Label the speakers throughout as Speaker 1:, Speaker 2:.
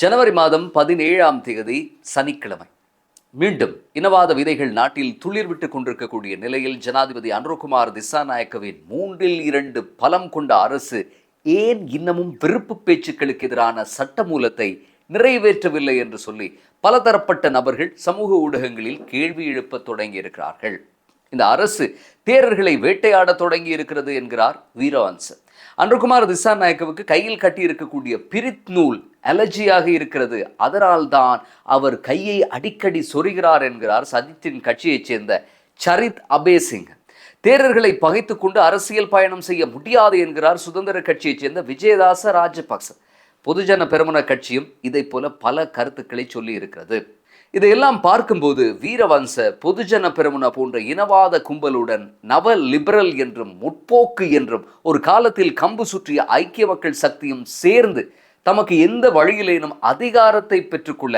Speaker 1: ஜனவரி மாதம் 17ஆம் தேதி சனிக்கிழமை. மீண்டும் இனவாத விதைகள் நாட்டில் துளிர்விட்டு கொண்டிருக்கக்கூடிய நிலையில் ஜனாதிபதி அனுரகுமார் திசாநாயக்கவின் 3/2 பலம் கொண்ட அரசு ஏன் இன்னமும் வெறுப்பு பேச்சுக்களுக்கு எதிரான சட்டமூலத்தை நிறைவேற்றவில்லை என்று சொல்லி பலதரப்பட்ட நபர்கள் சமூக ஊடகங்களில் கேள்வி எழுப்ப தொடங்கி இருக்கிறார்கள். இந்த அரசு தேரர்களை வேட்டையாட தொடங்கி இருக்கிறது என்கிறார் வீரவன்ச. அனுரகுமார் திசாநாயக்கவுக்கு கையில் கட்டி இருக்கக்கூடிய பிரித் நூல் அலர்ஜியாக இருக்கிறது, அதனால்தான் அவர் கையை அடிக்கடி சொருகிறார் என்கிறார் சஜித்தின் கட்சியைச் சேர்ந்த சரித் அபேசிங். தேரர்களை பகைத்து கொண்டு அரசியல் பயணம் செய்ய முடியாது என்கிறார் சுதந்திர கட்சியைச் சேர்ந்த விஜயதாச ராஜபக்ச. பொதுஜன பெரமுன கட்சியும் இதை போல பல கருத்துக்களை சொல்லி இருக்கிறது. இதையெல்லாம் பார்க்கும்போது வீரவன்ச பொதுஜன பெரமுன போன்ற இனவாத கும்பலுடன் நவ லிபரல் என்றும் முற்போக்கு என்றும் ஒரு காலத்தில் கம்பு சுற்றிய ஐக்கிய மக்கள் சக்தியும் சேர்ந்து தமக்கு எந்த வழியிலேனும் அதிகாரத்தை பெற்றுக்கொள்ள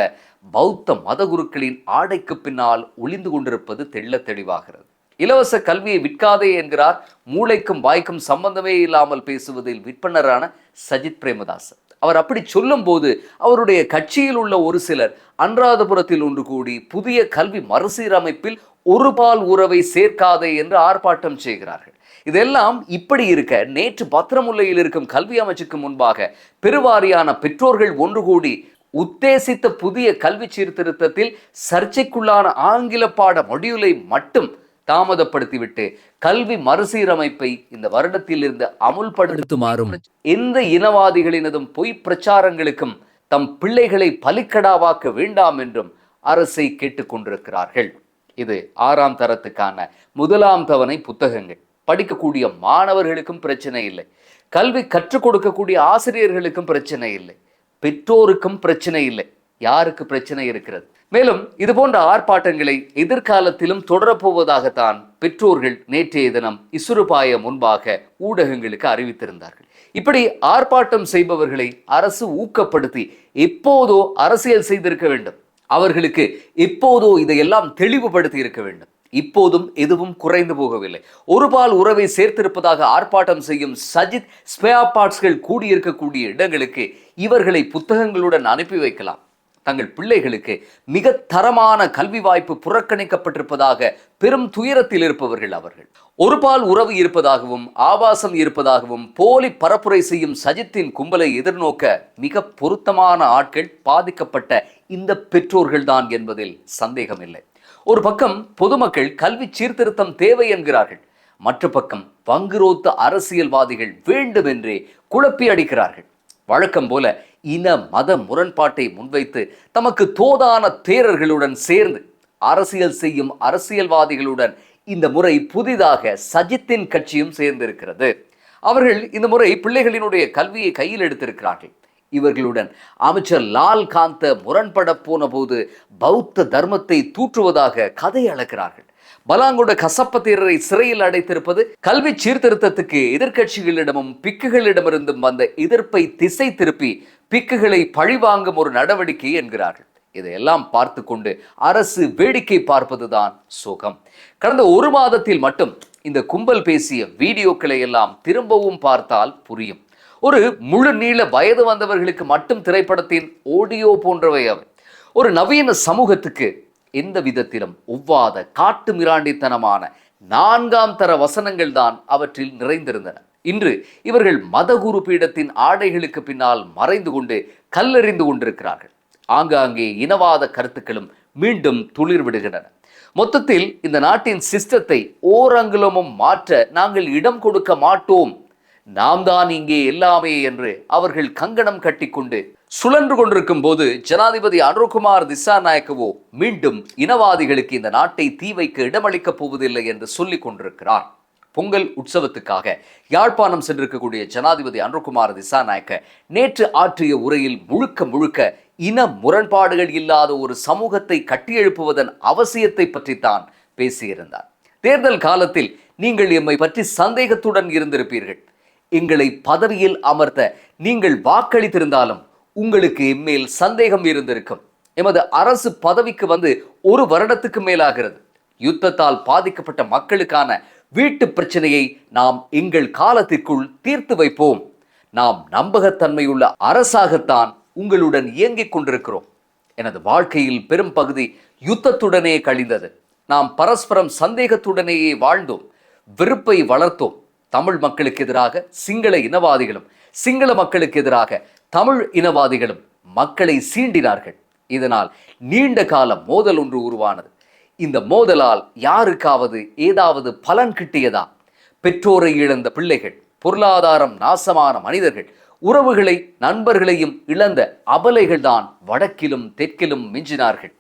Speaker 1: பௌத்த மதகுருக்களின் ஆடைக்கு பின்னால் ஒளிந்து கொண்டிருப்பது தெள்ள தெளிவாகிறது. இலவச கல்வியை விற்காதே என்கிறார் மூளைக்கும் வாய்க்கும் சம்பந்தமே இல்லாமல் பேசுவதில் விற்பனரான சஜித் பிரேமதாச. அவர் அப்படி சொல்லும் போது அவருடைய கட்சியில் உள்ள ஒரு சிலர் அனுராதபுரத்தில் ஒன்று கூடி புதிய கல்வி மறுசீரமைப்பில் ஒரு பால் உறவை சேர்க்காதே என்று ஆர்ப்பாட்டம் செய்கிறார்கள். இதெல்லாம் இப்படி இருக்க, நேற்று பத்திரமுல்லையில் இருக்கும் கல்வி அமைச்சுக்கு முன்பாக பெருவாரியான பெற்றோர்கள் ஒன்று கூடி உத்தேசித்த புதிய கல்வி சீர்திருத்தத்தில் சர்ச்சைக்குள்ளான ஆங்கில பாட மொடியூலை மட்டும் தாமதப்படுத்திவிட்டு கல்வி மறுசீரமைப்பை இந்த வருடத்தில் இருந்து அமுல்படுத்துமாறும் எந்த இனவாதிகளினதும் பொய் பிரச்சாரங்களுக்கும் தம் பிள்ளைகளை பலிக்கடாவாக்க வேண்டாம் என்றும் அரசை கேட்டுக்கொண்டிருக்கிறார்கள். இது 6ஆம் தரத்துக்கான 1ஆம் தவணை புத்தகங்கள். படிக்கக்கூடிய மாணவர்களுக்கும் பிரச்சனை இல்லை, கல்வி கற்றுக் கொடுக்கக்கூடிய ஆசிரியர்களுக்கும் பிரச்சனை இல்லை, பெற்றோருக்கும் பிரச்சனை இல்லை. யாருக்கு பிரச்சனை இருக்கிறது? மேலும் இது போன்ற ஆர்ப்பாட்டங்களை எதிர்காலத்திலும் தொடரப்போவதாகத்தான் பெற்றோர்கள் நேற்றைய தினம் இசுறுபாய முன்பாக ஊடகங்களுக்கு அறிவித்திருந்தார்கள். இப்படி ஆர்ப்பாட்டம் செய்பவர்களை அரசு ஊக்கப்படுத்தி எப்போதோ அரசியல் செய்திருக்க வேண்டும், அவர்களுக்கு எப்போதோ இதையெல்லாம் தெளிவுபடுத்தி இருக்க வேண்டும். இப்போதும் எதுவும் குறைந்து போகவில்லை. ஒரு பால் உறவை சேர்த்திருப்பதாக ஆர்ப்பாட்டம் செய்யும் சஜித் ஸ்பேர் பார்ட்ஸ்கள் கூடியிருக்கக்கூடிய இடங்களுக்கு இவர்களை புத்தகங்களுடன் அனுப்பி வைக்கலாம். தங்கள் பிள்ளைகளுக்கு மிக தரமான கல்வி வாய்ப்பு புறக்கணிக்கப்பட்டிருப்பதாக பெரும் துயரத்தில் இருப்பவர்கள் அவர்கள். ஒரு பால் உறவு இருப்பதாகவும் ஆபாசம் இருப்பதாகவும் போலி பரப்புரை செய்யும் சஜித்தின் கும்பலை எதிர்நோக்க மிக பொருத்தமான ஆட்கள் பாதிக்கப்பட்ட இந்த பெற்றோர்கள் தான் என்பதில் சந்தேகமில்லை. ஒரு பக்கம் பொதுமக்கள் கல்வி சீர்திருத்தம் தேவை என்கிறார்கள், மற்ற பக்கம் பங்குரோத்த அரசியல்வாதிகள் வேண்டுமென்றே குழப்பி அடிக்கிறார்கள். வழக்கம் போல இன மத முரண்பாட்டை முன்வைத்து தமக்கு தோதான தேரர்களுடன் சேர்ந்து அரசியல் செய்யும் அரசியல்வாதிகளுடன் இந்த முறை புதிதாக சஜித்தின் கட்சியும் சேர்ந்திருக்கிறது. அவர்கள் இந்த முறை பிள்ளைகளினுடைய கல்வியை கையில் எடுத்திருக்கிறார்கள். இவர்களுடன் அமைச்சர் லால் காந்த முரண்பட போன போது பௌத்த தர்மத்தை தூற்றுவதாக கதை அளக்கிறார்கள். பலாங்கொட கசப்ப தேரரை சிறையில் அடைத்திருப்பது கல்வி சீர்திருத்தத்துக்கு எதிர்கட்சிகளிடமும் பிக்குகளிடமிருந்தும் வந்த எதிர்ப்பை திசை திருப்பி பிக்குகளை பழிவாங்கும் ஒரு நடவடிக்கை என்கிறார்கள். இதையெல்லாம் பார்த்து கொண்டு அரசு வேடிக்கை பார்ப்பதுதான் சோகம். கடந்த ஒரு மாதத்தில் மட்டும் இந்த கும்பல் பேசிய வீடியோக்களை எல்லாம் திரும்பவும் பார்த்தால் புரியும். ஒரு முழு நீள வயது வந்தவர்களுக்கு மட்டும் திரைப்படத்தின் ஆடியோ போன்றவை அவை. ஒரு நவீன சமூகத்துக்கு எந்த விதத்திலும் ஒவ்வாத காட்டு மிராண்டித்தனமான 4ஆம் தர வசனங்கள் தான் அவற்றில் நிறைந்திருந்தன. இன்று இவர்கள் மதகுரு பீடத்தின் ஆடைகளுக்கு பின்னால் மறைந்து கொண்டு கல்லெறிந்து கொண்டிருக்கிறார்கள். ஆங்காங்கே இனவாத கருத்துக்களும் மீண்டும் துளிர் விடுகின்றன. மொத்தத்தில் இந்த நாட்டின் சிஸ்டத்தை ஓரங்குலமும் மாற்ற நாங்கள் இடம் கொடுக்க மாட்டோம், நாம் தான் இங்கே எல்லாமே என்று அவர்கள் கங்கணம் கட்டிக்கொண்டு சுழன்று கொண்டிருக்கும் போது ஜனாதிபதி அனுரகுமார் திசாநாயக்கவோ மீண்டும் இனவாதிகளுக்கு இந்த நாட்டை தீ வைக்க இடமளிக்கப் போவதில்லை என்று சொல்லிக் கொண்டிருக்கிறார். பொங்கல் உற்சவத்துக்காக யாழ்ப்பாணம் சென்றிருக்கக்கூடிய ஜனாதிபதி அனுரகுமார் திசாநாயக்க நேற்று ஆற்றிய உரையில் முழுக்க முழுக்க இன முரண்பாடுகள் இல்லாத ஒரு சமூகத்தை கட்டியெழுப்புவதன் அவசியத்தை பற்றித்தான் பேசியிருந்தார். தேர்தல் காலத்தில் நீங்கள் எம்மை பற்றி சந்தேகத்துடன் இருந்திருப்பீர்கள். எங்களை பதவியில் அமர்த்த நீங்கள் வாக்களித்திருந்தாலும் உங்களுக்கு எம்மேல் சந்தேகம் இருந்திருக்கும். எமது அரசு பதவிக்கு வந்து ஒரு வருடத்துக்கு மேலாகிறது. யுத்தத்தால் பாதிக்கப்பட்ட மக்களுக்கான வீட்டு பிரச்சனையை நாம் எங்கள் காலத்திற்குள் தீர்த்து வைப்போம். நாம் நம்பகத்தன்மையுள்ள அரசாகத்தான் உங்களுடன் இயங்கிக் கொண்டிருக்கிறோம். எனது வாழ்க்கையில் பெரும் பகுதி யுத்தத்துடனே கழிந்தது. நாம் பரஸ்பரம் சந்தேகத்துடனேயே வாழ்ந்தோம், வெறுப்பை வளர்த்தோம். தமிழ் மக்களுக்கு எதிராக சிங்கள இனவாதிகளும், சிங்கள மக்களுக்கு எதிராக தமிழ் இனவாதிகளும் மக்களை சீண்டினார்கள். இதனால் நீண்ட கால மோதல் ஒன்று உருவானது. இந்த மோதலால் யாருக்காவது ஏதாவது பலன் கிட்டியதா? பெற்றோரை இழந்த பிள்ளைகள், பொருளாதாரம் நாசமான மனிதர்கள், உறவுகளை நண்பர்களையும் இழந்த அபலைகள் தான் வடக்கிலும் தெற்கிலும் மிஞ்சினார்கள்.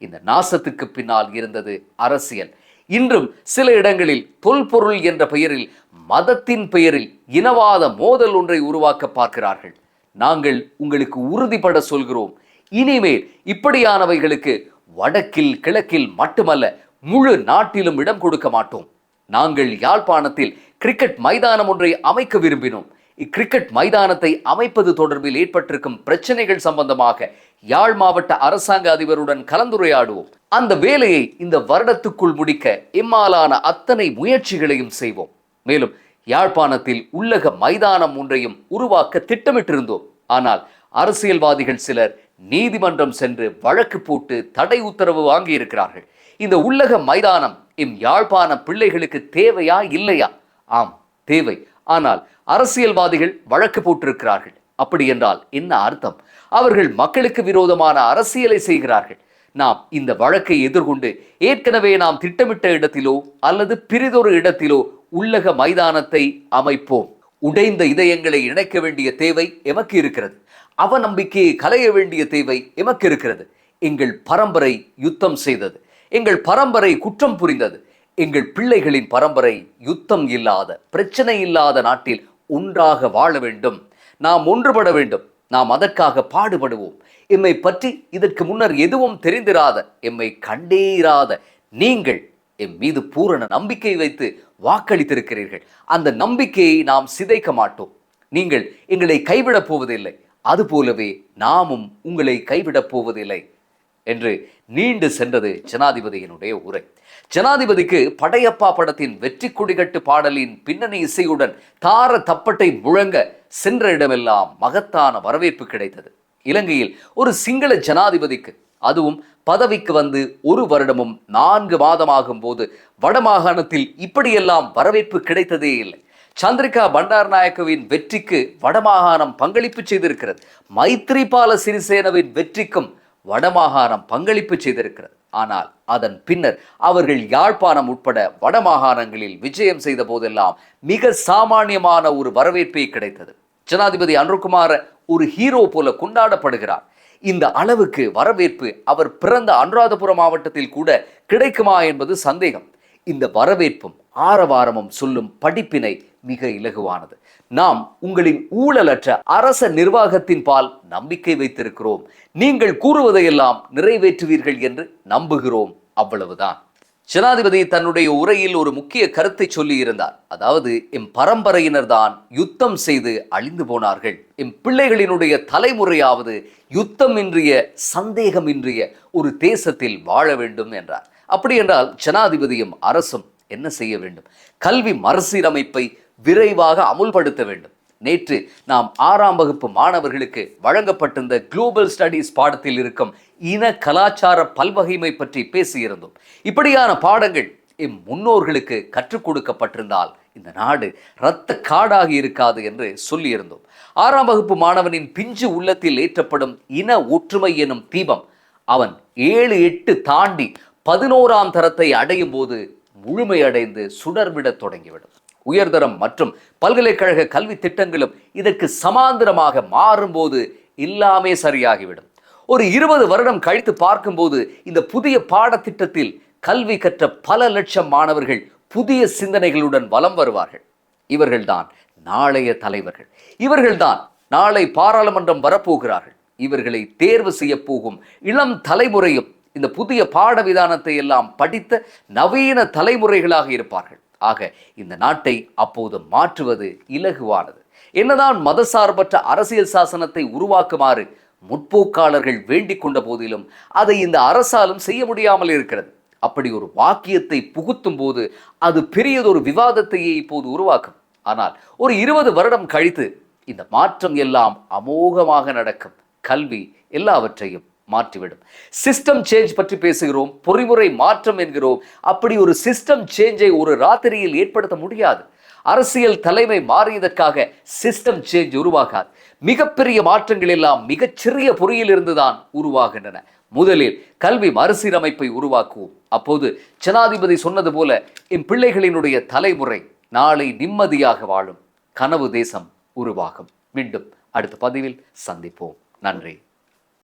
Speaker 1: இந்த நாசத்துக்கு பின்னால் இருந்தது அரசியல். இன்றும் சில இடங்களில் தொல்பொருள் என்ற பெயரில், மதத்தின் பெயரில் இனவாத மோதல் ஒன்றை உருவாக்க பார்க்கிறார்கள். நாங்கள் உங்களுக்கு உறுதிபட சொல்கிறோம், இனிமேல் இப்படியானவைகளுக்கு வடக்கில் கிழக்கில் மட்டுமல்ல, முழு நாட்டிலும் இடம் கொடுக்க மாட்டோம். நாங்கள் யாழ்ப்பாணத்தில் கிரிக்கெட் மைதானம் ஒன்றை அமைக்க விரும்பினோம். இக்கிரிக்கெட் மைதானத்தை அமைப்பது தொடர்பில் ஏற்பட்டிருக்கும் பிரச்சனைகள் சம்பந்தமாக யாழ் மாவட்ட அரசாங்க அதிபருடன் கலந்துரையாடுவோம். அந்த வேலையை இந்த வருடத்துக்குள் முடிக்க எம்மாலான அத்தனை முயற்சிகளையும் செய்வோம். மேலும் யாழ்ப்பாணத்தில் உள்ளக மைதானம் ஒன்றையும் உருவாக்க திட்டமிட்டிருந்தோம். ஆனால் அரசியல்வாதிகள் சிலர் நீதிமன்றம் சென்று வழக்கு போட்டு தடை உத்தரவு வாங்கியிருக்கிறார்கள். இந்த உள்ளக மைதானம் எம் யாழ்ப்பாண பிள்ளைகளுக்கு தேவையா இல்லையா? ஆம், தேவை. ஆனால் அரசியல்வாதிகள் வழக்கு போட்டிருக்கிறார்கள். அப்படி என்றால் என்ன அர்த்தம்? அவர்கள் மக்களுக்கு விரோதமான அரசியலை செய்கிறார்கள். நாம் இந்த வழக்கை எதிர்கொண்டு ஏற்கனவே நாம் திட்டமிட்ட இடத்திலோ அல்லது பிரிதொரு இடத்திலோ உள்ளக மைதானத்தை அமைப்போம். உடைந்த இதயங்களை இணைக்க வேண்டிய தேவை எமக்கு இருக்கிறது. அவநம்பிக்கையை களைய வேண்டிய தேவை எமக்கு இருக்கிறது. எங்கள் பரம்பரை யுத்தம் செய்தது, எங்கள் பரம்பரை குற்றம் புரிந்தது. எங்கள் பிள்ளைகளின் பரம்பரை யுத்தம் இல்லாத, பிரச்சனை இல்லாத நாட்டில் ஒன்றாக வாழ வேண்டும். நாம் ஒன்றுபட வேண்டும். நாம் அதற்காக பாடுபடுவோம். எம்மை பற்றி இதற்கு முன்னர் எதுவும் தெரிந்திராத, எம்மை கண்டேராத நீங்கள் எம் மீது பூரண நம்பிக்கை வைத்து வாக்களித்திருக்கிறீர்கள். அந்த நம்பிக்கையை நாம் சிதைக்க மாட்டோம். நீங்கள் எங்களை கைவிடப் போவதில்லை, அதுபோலவே நாமும் உங்களை கைவிடப் போவதில்லை என்று நீண்டு சென்றது ஜனாதிபதியினுடைய உரை. ஜனாதிபதிக்கு படையப்பா படத்தின் வெற்றி கொடிகட்டு பாடலின் பின்னணி இசையுடன் தார தப்பட்டை முழங்க சென்ற இடமெல்லாம் மகத்தான வரவேற்பு கிடைத்தது. இலங்கையில் ஒரு சிங்கள ஜனாதிபதிக்கு, அதுவும் பதவிக்கு வந்து 1 வருடமும் 4 மாதமாகும் போது வடமாகாணத்தில் இப்படியெல்லாம் வரவேற்பு கிடைத்ததே இல்லை. சந்திரிகா பண்டாரநாயக்கவின் வெற்றிக்கு வடமாகாணம் பங்களிப்பு செய்திருக்கிறது. மைத்ரிபால சிறிசேனவின் வெற்றிக்கும் வடமாகாணம் பங்களிப்பு செய்திருக்கிறது. ஆனால் அதன் பின்னர் அவர்கள் யாழ்ப்பாணம் உட்பட வடமாகாணங்களில் விஜயம் செய்த போதெல்லாம் மிக சாமானியமான ஒரு வரவேற்பே கிடைத்தது. ஜனாதிபதி அனுரகுமார ஒரு ஹீரோ போல கொண்டாடப்படுகிறார். இந்த அளவுக்கு வரவேற்பு அவர் பிறந்த அனுராதபுரம் மாவட்டத்தில் கூட கிடைக்குமா என்பது சந்தேகம். இந்த வரவேற்பும் ஆரவாரமும் சொல்லும் படிப்பினை மிக இலகுவானது. நாம் உங்களின் ஊழலற்ற அரச நிர்வாகத்தின் பால் நம்பிக்கை வைத்திருக்கிறோம். நீங்கள் கூறுவதையெல்லாம் நிறைவேற்றுவீர்கள் என்று நம்புகிறோம். அவ்வளவுதான். ஜனாதிபதி தன்னுடைய உரையில் ஒரு முக்கிய கருத்தை சொல்லி இருந்தார். அதாவது, எம் பரம்பரையினர் தான் யுத்தம் செய்து அழிந்து போனார்கள். எம் பிள்ளைகளினுடைய தலைமுறையாவது யுத்தமின்றிய, சந்தேகமின்றிய ஒரு தேசத்தில் வாழ வேண்டும் என்றார். அப்படி என்றால் ஜனாதிபதியும் அரசும் என்ன செய்ய வேண்டும்? கல்வி மறுசீரமைப்பை விரைவாக அமுல்படுத்த வேண்டும். நேற்று நாம் 6ஆம் வகுப்பு மாணவர்களுக்கு வழங்கப்பட்டிருந்த குளோபல் ஸ்டடீஸ் பாடத்தில் இருக்கும் இன கலாச்சார பல்வகைமை பற்றி பேசியிருந்தோம். இப்படியான பாடங்கள் எம் முன்னோர்களுக்கு கற்றுக் கொடுக்கப்பட்டிருந்தால் இந்த நாடு இரத்த காடாகி இருக்காது என்று சொல்லியிருந்தோம். 6ஆம் வகுப்பு மாணவனின் பிஞ்சு உள்ளத்தில் ஏற்றப்படும் இன ஒற்றுமை எனும் தீபம் அவன் 7, 8 தாண்டி 11ஆம் தரத்தை அடையும் போது முழுமையடைந்து சுடர்விடத் தொடங்கிவிடும். உயர்தரம் மற்றும் பல்கலைக்கழக கல்வி திட்டங்களும் இதற்கு சமாந்தரமாக மாறும்போது எல்லாமே சரியாகிவிடும். ஒரு 20 வருடம் கழித்து பார்க்கும்போது இந்த புதிய பாடத்திட்டத்தில் கல்வி கற்ற பல லட்சம் மாணவர்கள் புதிய சிந்தனைகளுடன் வலம் வருவார்கள். இவர்கள்தான் நாளைய தலைவர்கள். இவர்கள்தான் நாளை பாராளுமன்றம் வரப்போகிறார்கள். இவர்களை தேர்வு செய்ய போகும் இளம் தலைமுறையும் இந்த புதிய பாட விதானத்தை எல்லாம் படித்த நவீன தலைமுறைகளாக இருப்பார்கள். ஆக இந்த நாட்டை அப்போது மாற்றுவது இலகுவானது. என்னதான் மதசார்பற்ற அரசியல் சாசனத்தை உருவாக்குமாறு முற்போக்காளர்கள் வேண்டிக் கொண்ட போதிலும் அதை இந்த அரசாலும் செய்ய முடியாமல் இருக்கிறது. அப்படி ஒரு வாக்கியத்தை புகுத்தும் போது அது பெரியதொரு விவாதத்தையே இப்போது உருவாக்கும். ஆனால் ஒரு 20 வருடம் கழித்து இந்த மாற்றம் எல்லாம் அமோகமாக நடக்கும். கல்வி எல்லாவற்றையும் மாற்றிவிடும். சிஸ்டம் சேஞ்ச் பற்றி பேசுகிறோம், பொறிமுறை மாற்றம் என்கிறோம். அப்படி ஒரு சிஸ்டம் சேஞ்சை ஒரு ராத்திரியில் ஏற்படுத்த முடியாது. அரசியல் தலைமை மாறியதற்காக சிஸ்டம் சேஞ்ச் உருவாகாது. மிகப்பெரிய மாற்றங்கள் எல்லாம் மிகச்சிறிய பொறியில் இருந்துதான் உருவாகின்றன. முதலில் கல்வி மறுசீரமைப்பை உருவாக்குவோம். அப்போது ஜனாதிபதி சொன்னது போல என் பிள்ளைகளினுடைய தலைமுறை நாளை நிம்மதியாக வாழும் கனவு தேசம் உருவாகும். மீண்டும் அடுத்த பதிவில் சந்திப்போம். நன்றி.